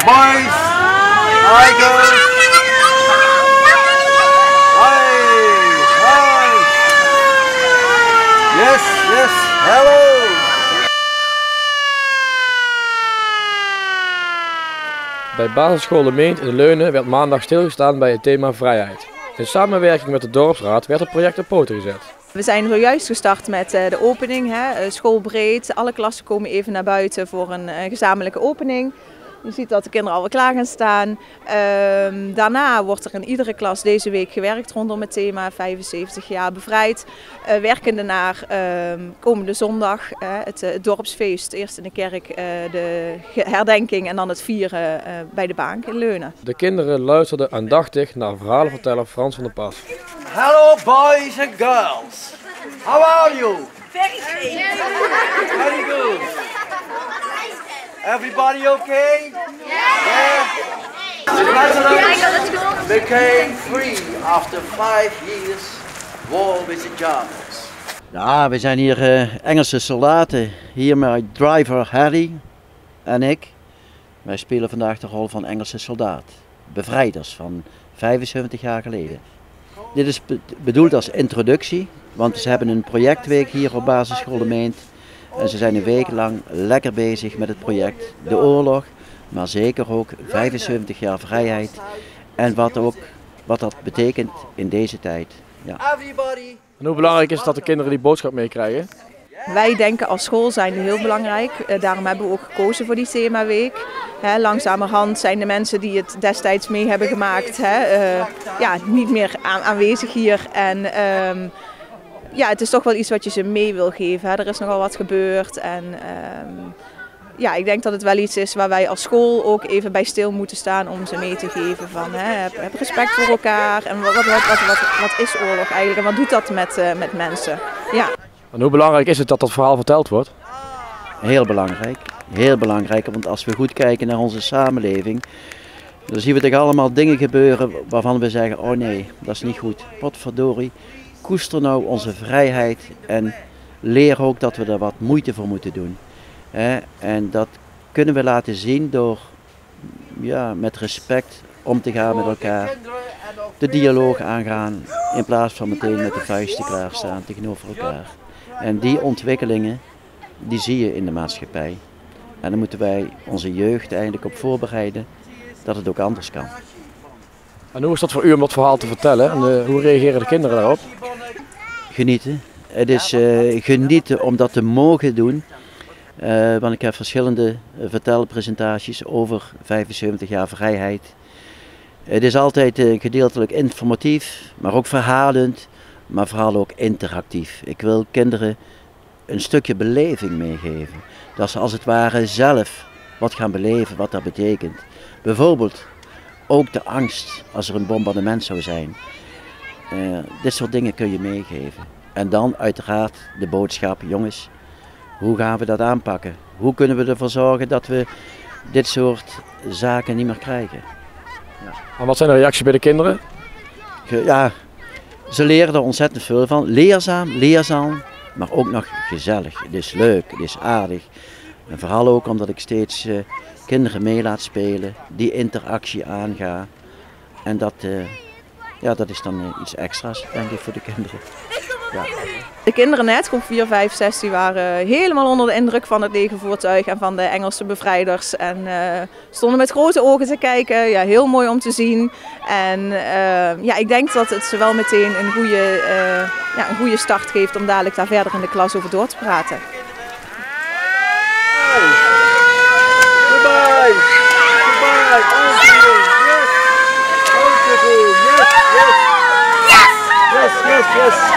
boys. Hi girls. Hi. Hi. Yes, yes. Hello. Bij basisschool De Meent in de Leunen werd maandag stilgestaan bij het thema vrijheid. In samenwerking met de dorpsraad werd het project op poten gezet. We zijn zojuist gestart met de opening, schoolbreed. Alle klassen komen even naar buiten voor een gezamenlijke opening. Je ziet dat de kinderen alweer klaar gaan staan. Daarna wordt er in iedere klas deze week gewerkt rondom het thema 75 jaar bevrijd. Werkende naar komende zondag het dorpsfeest. Eerst in de kerk de herdenking en dan het vieren bij de bank in Leunen. De kinderen luisterden aandachtig naar verhalenverteller Frans van der Pas. Hello boys and girls. How are you? Very good. Everybody okay? Yeah. The Netherlands became free after 5 years war with the Germans. Ja, we zijn hier Engelse soldaten. Hier met driver Harry en ik. Wij spelen vandaag de rol van Engelse soldaat. Bevrijders van 75 jaar geleden. Dit is bedoeld als introductie, want ze hebben een projectweek hier op basisschool De Meent. En ze zijn een week lang lekker bezig met het project De Oorlog, maar zeker ook 75 jaar vrijheid en wat dat betekent in deze tijd. Ja. En hoe belangrijk is het dat de kinderen die boodschap meekrijgen? Wij denken als school zijn heel belangrijk. Daarom hebben we ook gekozen voor die themaweek. Langzamerhand zijn de mensen die het destijds mee hebben gemaakt niet meer aanwezig hier. En het is toch wel iets wat je ze mee wil geven. Er is nogal wat gebeurd. En ik denk dat het wel iets is waar wij als school ook even bij stil moeten staan om ze mee te geven. Van, heb respect voor elkaar en wat is oorlog eigenlijk en wat doet dat met mensen. Ja. En hoe belangrijk is het dat dat verhaal verteld wordt? Heel belangrijk, want als we goed kijken naar onze samenleving, dan zien we toch allemaal dingen gebeuren waarvan we zeggen, oh nee, dat is niet goed. Potverdorie, koester nou onze vrijheid en leer ook dat we er wat moeite voor moeten doen. En dat kunnen we laten zien door met respect om te gaan met elkaar, de dialoog aangaan in plaats van meteen met de vuisten klaarstaan tegenover elkaar. En die ontwikkelingen, die zie je in de maatschappij. En daar moeten wij onze jeugd eigenlijk op voorbereiden dat het ook anders kan. En hoe is dat voor u om dat verhaal te vertellen? En hoe reageren de kinderen daarop? Genieten. Het is genieten om dat te mogen doen. Want ik heb verschillende vertelpresentaties over 75 jaar vrijheid. Het is altijd gedeeltelijk informatief, maar ook verhalend, maar vooral ook interactief. Ik wil kinderen een stukje beleving meegeven. Dat ze als het ware zelf wat gaan beleven, wat dat betekent. Bijvoorbeeld ook de angst als er een bombardement zou zijn. Dit soort dingen kun je meegeven. En dan uiteraard de boodschap, jongens, hoe gaan we dat aanpakken? Hoe kunnen we ervoor zorgen dat we dit soort zaken niet meer krijgen? Ja. En wat zijn de reacties bij de kinderen? Ja, ze leren er ontzettend veel van. Leerzaam, maar ook nog gezellig. Het is leuk, het is aardig. En vooral ook omdat ik steeds kinderen mee laat spelen, die interactie aanga. En dat is dan iets extra's, denk ik, voor de kinderen. Ja. De kinderen net, groep 4, 5, 6, die waren helemaal onder de indruk van het legervoertuig en van de Engelse bevrijders. En stonden met grote ogen te kijken, ja, heel mooi om te zien. En ik denk dat het ze wel meteen een goede start geeft om dadelijk daar verder in de klas over door te praten. Goodbye. Goodbye. Yes. Yes. Yes. Yes. Yes. Yes.